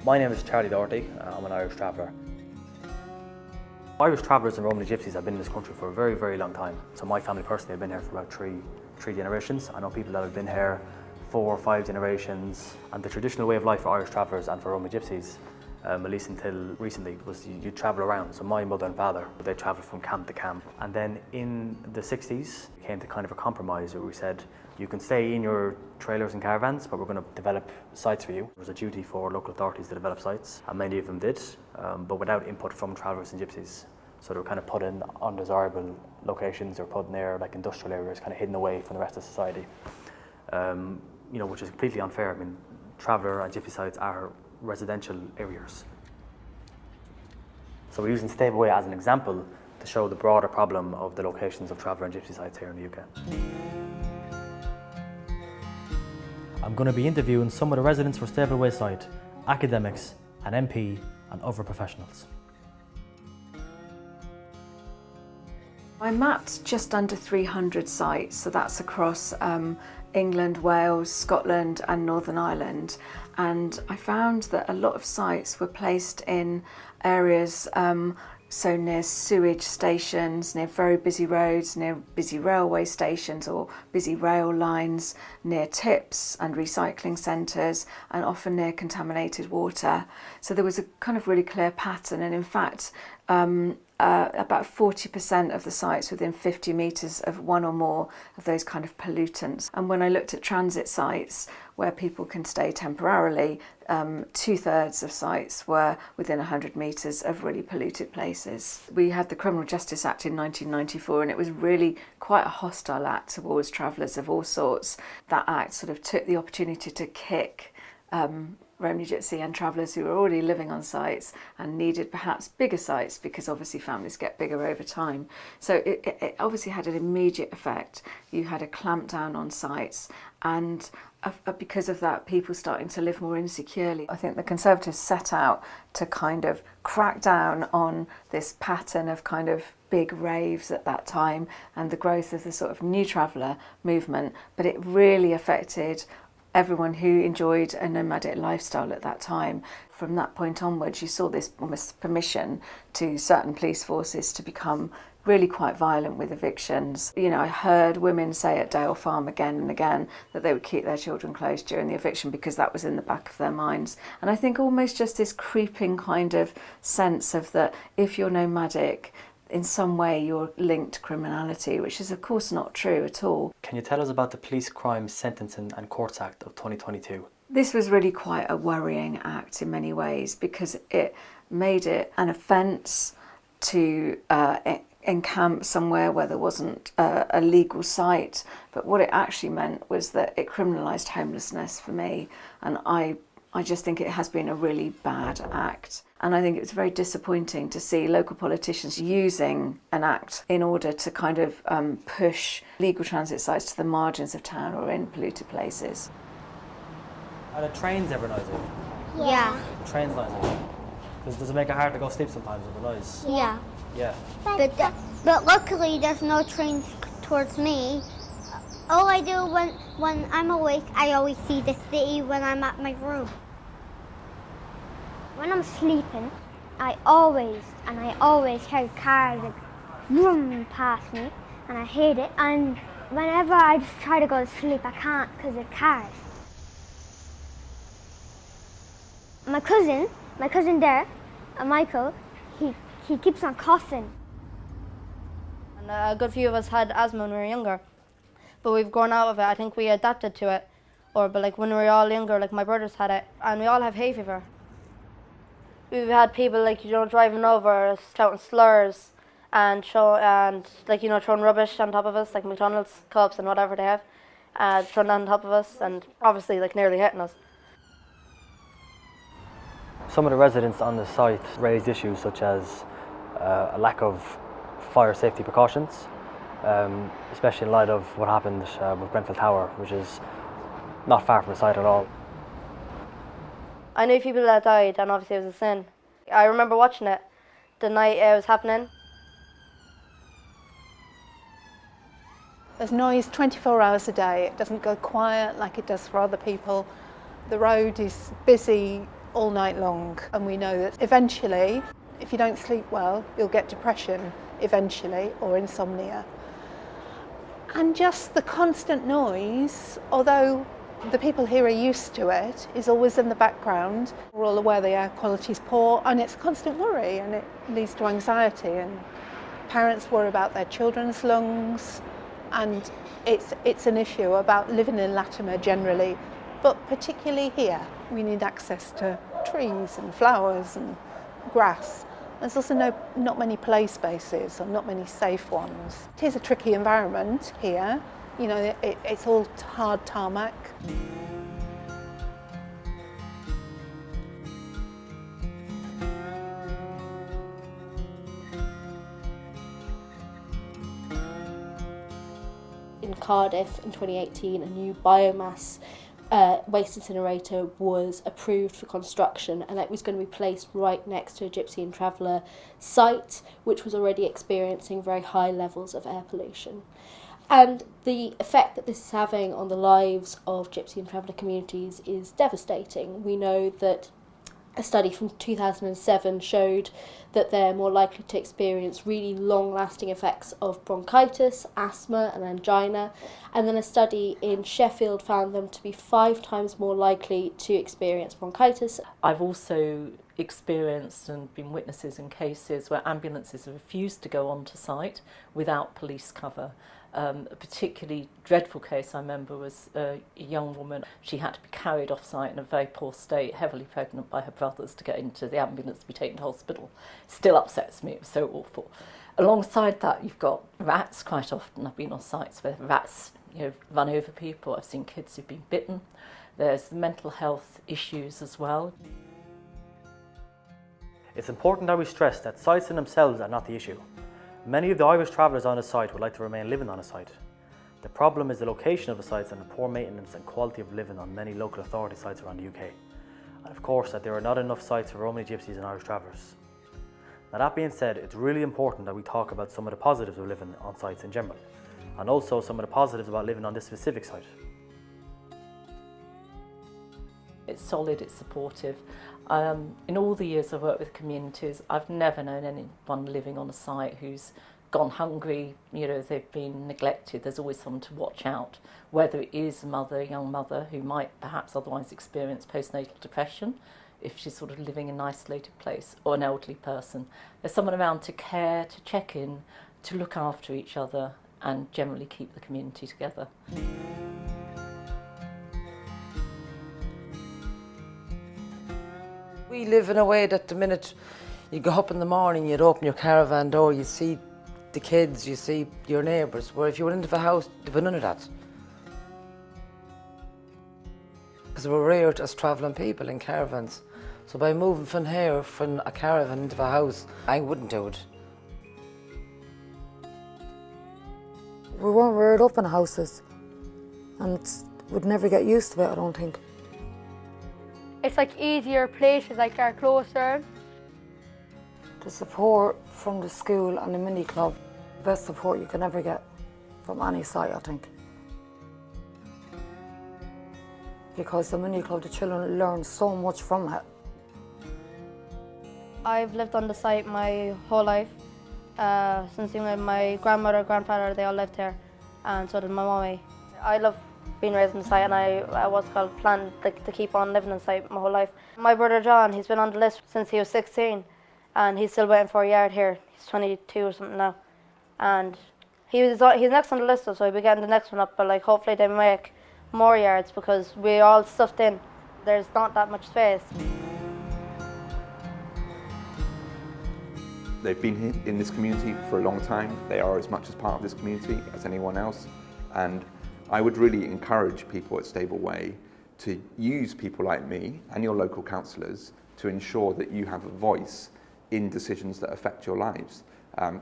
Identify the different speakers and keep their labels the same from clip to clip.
Speaker 1: My name is Charlie Doherty. I'm an Irish Traveller. Irish Travellers and Romany Gypsies have been in this country for a very, very long time. So my family personally have been here for about three generations. I know people that have been here 4 or 5 generations. And the traditional way of life for Irish Travellers and for Romany Gypsies, at least until recently, was you travel around. So my mother and father, they travelled from camp to camp. And then in the 60s, it came to kind of a compromise where we said, you can stay in your trailers and caravans, but we're going to develop sites for you. There was a duty for local authorities to develop sites, and many of them did, but without input from travellers and gypsies. So they were kind of put in undesirable locations or put near like industrial areas, kind of hidden away from the rest of society. Which is completely unfair. I mean, traveller and gypsy sites are residential areas. So we're using Stableway as an example to show the broader problem of the locations of traveller and gypsy sites here in the UK. I'm going to be interviewing some of the residents for Stableway site, academics, an MP and other professionals.
Speaker 2: I mapped just under 300 sites, so that's across England, Wales, Scotland and Northern Ireland, and I found that a lot of sites were placed in areas so near sewage stations, near very busy roads, near busy railway stations or busy rail lines, near tips and recycling centres, and often near contaminated water. So there was a kind of really clear pattern, and in fact about 40% of the sites within 50 metres of one or more of those kind of pollutants. And when I looked at transit sites where people can stay temporarily, 2/3 of sites were within 100 metres of really polluted places. We had the Criminal Justice Act in 1994, and it was really quite a hostile act towards travellers of all sorts. That act sort of took the opportunity to kick Romany Gypsy and travellers who were already living on sites and needed perhaps bigger sites, because obviously families get bigger over time. So it obviously had an immediate effect. You had a clamp down on sites, and because of that, people starting to live more insecurely. I think the Conservatives set out to kind of crack down on this pattern of kind of big raves at that time and the growth of the sort of new traveller movement, but it really affected everyone who enjoyed a nomadic lifestyle at that time. From that point onwards, you saw this almost permission to certain police forces to become really quite violent with evictions. You know, I heard women say at Dale Farm again and again that they would keep their children close during the eviction because that was in the back of their minds. And I think almost just this creeping kind of sense of that if you're nomadic, in some way you're linked to criminality, which is of course not true at all.
Speaker 1: Can you tell us about the Police Crime Sentencing and Courts Act of 2022?
Speaker 2: This was really quite a worrying act in many ways, because it made it an offence to encamp somewhere where there wasn't a legal site, but what it actually meant was that it criminalised homelessness for me, and I just think it has been a really bad act. And I think it was very disappointing to see local politicians using an act in order to kind of push legal transit sites to the margins of town or in polluted places.
Speaker 1: Are the trains ever noisy?
Speaker 3: Yeah.
Speaker 1: Trains noisy? Does it make it hard to go sleep sometimes with the noise?
Speaker 3: Yeah.
Speaker 1: Yeah.
Speaker 3: But luckily there's no trains towards me. All I do when I'm awake, I always see the city when I'm at my room. When I'm sleeping, I always hear cars like vroom past me, and I hate it. And whenever I just try to go to sleep, I can't because of cars. My cousin there, Michael, he keeps on coughing.
Speaker 4: And a good few of us had asthma when we were younger, but we've grown out of it. I think we adapted to it, but like when we were all younger, like my brothers had it, and we all have hay fever. We've had people driving over, shouting slurs and throwing rubbish on top of us, like McDonald's cups and whatever they have, thrown on top of us, and obviously nearly hitting us.
Speaker 1: Some of the residents on the site raised issues such as a lack of fire safety precautions, especially in light of what happened with Grenfell Tower, which is not far from the site at all.
Speaker 4: I knew people that died, and obviously it was a sin. I remember watching it the night it was happening.
Speaker 5: There's noise 24 hours a day. It doesn't go quiet like it does for other people. The road is busy all night long, and we know that eventually, if you don't sleep well, you'll get depression eventually, or insomnia. And just the constant noise, although the people here are used to it, is always in the background. We're all aware the air quality is poor, and it's a constant worry, and it leads to anxiety, and parents worry about their children's lungs, and it's an issue about living in Latimer generally, but particularly here. We need access to trees and flowers and grass. There's also not many play spaces, or not many safe ones. It is a tricky environment here. You know, it's all hard tarmac.
Speaker 6: In Cardiff in 2018, a new biomass waste incinerator was approved for construction, and it was going to be placed right next to a Gypsy and Traveller site, which was already experiencing very high levels of air pollution. And the effect that this is having on the lives of Gypsy and Traveller communities is devastating. We know that a study from 2007 showed that they're more likely to experience really long-lasting effects of bronchitis, asthma and angina, and then a study in Sheffield found them to be 5 times more likely to experience bronchitis.
Speaker 7: I've also experienced and been witnesses in cases where ambulances have refused to go onto site without police cover. A particularly dreadful case I remember was a young woman. She had to be carried off site in a very poor state, heavily pregnant, by her brothers to get into the ambulance to be taken to hospital. Still upsets me, it was so awful. Alongside that, you've got rats quite often. I've been on sites where rats run over people. I've seen kids who've been bitten. There's mental health issues as well.
Speaker 1: It's important that we stress that sites in themselves are not the issue. Many of the Irish travellers on a site would like to remain living on a site. The problem is the location of the sites and the poor maintenance and quality of living on many local authority sites around the UK. And of course that there are not enough sites for Romany Gypsies and Irish travellers. Now that being said, it's really important that we talk about some of the positives of living on sites in general, and also some of the positives about living on this specific site.
Speaker 7: It's solid, it's supportive. In all the years I've worked with communities, I've never known anyone living on a site who's gone hungry, they've been neglected. There's always someone to watch out, whether it is a young mother who might perhaps otherwise experience postnatal depression if she's sort of living in an isolated place, or an elderly person. There's someone around to care, to check in, to look after each other and generally keep the community together.
Speaker 8: We live in a way that the minute you go up in the morning, you'd open your caravan door, you see the kids, you see your neighbours, where if you went into the house, there'd be none of that. Because we're reared as travelling people in caravans. So by moving from here, from a caravan into a house, I wouldn't do it.
Speaker 9: We weren't reared up in houses, and we'd never get used to it, I don't think.
Speaker 10: It's like easier places, like are closer.
Speaker 9: The support from the school and the mini club, best support you can ever get from any site, I think. Because the mini club, the children learn so much from it.
Speaker 4: I've lived on the site my whole life. Since my grandmother, grandfather, they all lived here, and so did my mommy. I love being raised on the site, and I planned to keep on living on the site my whole life. My brother John, he's been on the list since he was 16, and he's still waiting for a yard here. He's 22 or something now, and he's next on the list, so he'll be getting the next one up. But hopefully they make more yards, because we're all stuffed in. There's not that much space.
Speaker 11: They've been here in this community for a long time. They are as much as part of this community as anyone else, and I would really encourage people at Stable Way to use people like me and your local councillors to ensure that you have a voice in decisions that affect your lives.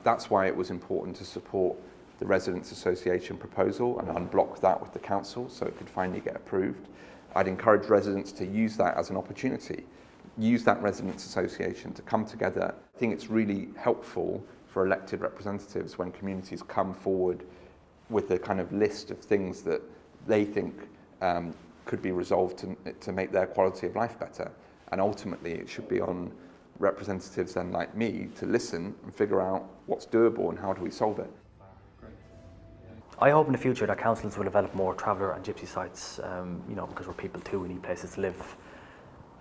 Speaker 11: That's why it was important to support the Residents Association proposal and unblock that with the council so it could finally get approved. I'd encourage residents to use that as an opportunity. Use that Residents Association to come together. I think it's really helpful for elected representatives when communities come forward with a kind of list of things that they think could be resolved to make their quality of life better. And ultimately it should be on representatives then like me to listen and figure out what's doable and how do we solve it.
Speaker 1: I hope in the future that councils will develop more traveller and gypsy sites, because we're people too, we need places to live.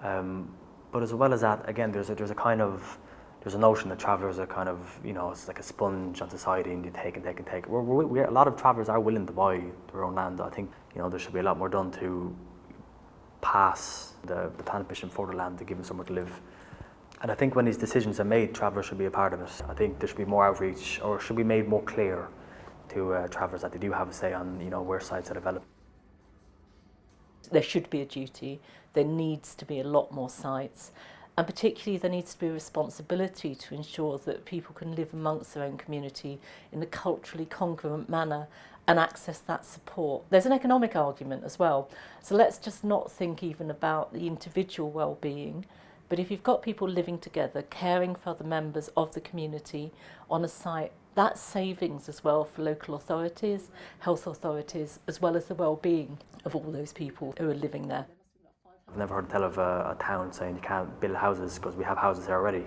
Speaker 1: But as well as that, again, there's a notion that travellers are kind of, it's like a sponge on society and you take and take and take. A lot of travellers are willing to buy their own land. I think, there should be a lot more done to pass the planning permission for the land to give them somewhere to live. And I think when these decisions are made, travellers should be a part of it. I think there should be more outreach, or should be made more clear to travellers that they do have a say on, where sites are developed.
Speaker 7: There should be a duty. There needs to be a lot more sites. And particularly there needs to be a responsibility to ensure that people can live amongst their own community in a culturally congruent manner and access that support. There's an economic argument as well. So let's just not think even about the individual well-being, but if you've got people living together, caring for other members of the community on a site, that's savings as well for local authorities, health authorities, as well as the well-being of all those people who are living there.
Speaker 1: I've never heard tell of a town saying you can't build houses because we have houses there already.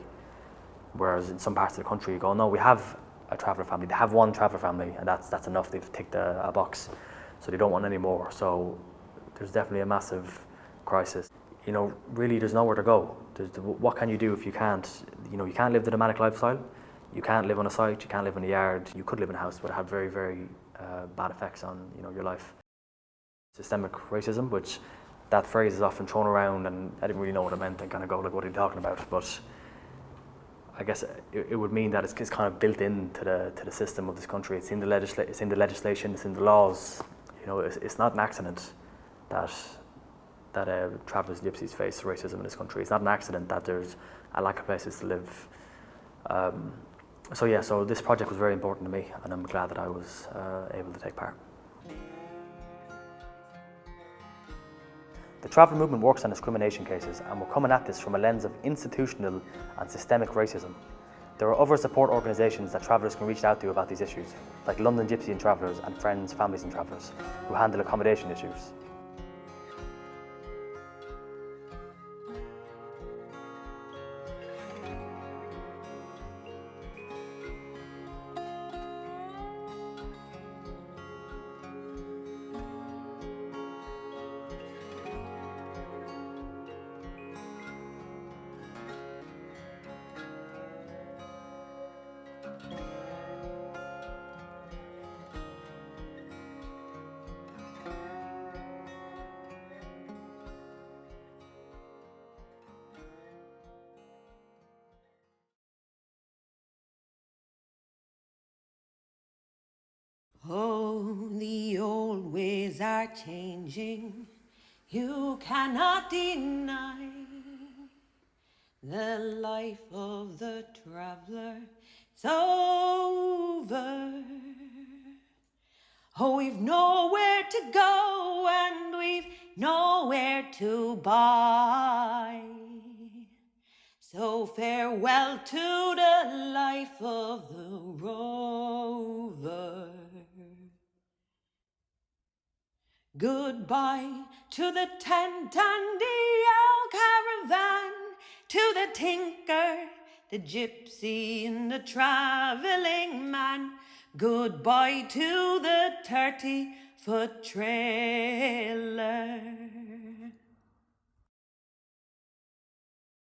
Speaker 1: Whereas in some parts of the country you go, no, we have a traveller family. They have one traveller family and that's enough. They've ticked a box. So they don't want any more. So there's definitely a massive crisis. Really there's nowhere to go. What can you do if you can't? You can't live the nomadic lifestyle. You can't live on a site, you can't live in a yard. You could live in a house, but it had very, very bad effects on your life. Systemic racism, which that phrase is often thrown around, and I didn't really know what it meant and kind of go like, what are you talking about? But I guess it would mean that it's kind of built into the system of this country. It's in the legislation, it's in the laws. It's not an accident that travellers and gypsies face racism in this country. It's not an accident that there's a lack of places to live. So this project was very important to me, and I'm glad that I was able to take part. The travel movement works on discrimination cases, and we're coming at this from a lens of institutional and systemic racism. There are other support organisations that travellers can reach out to about these issues, like London Gypsy and Travellers and Friends, Families and Travellers, who handle accommodation issues.
Speaker 12: Oh, the old ways are changing, you cannot deny. The life of the traveller is over. Oh, we've nowhere to go and we've nowhere to buy. So farewell to the life of the rover. Goodbye to the tent and the old caravan, to the tinker, the gypsy and the travelling man. Goodbye to the 30-foot trailer.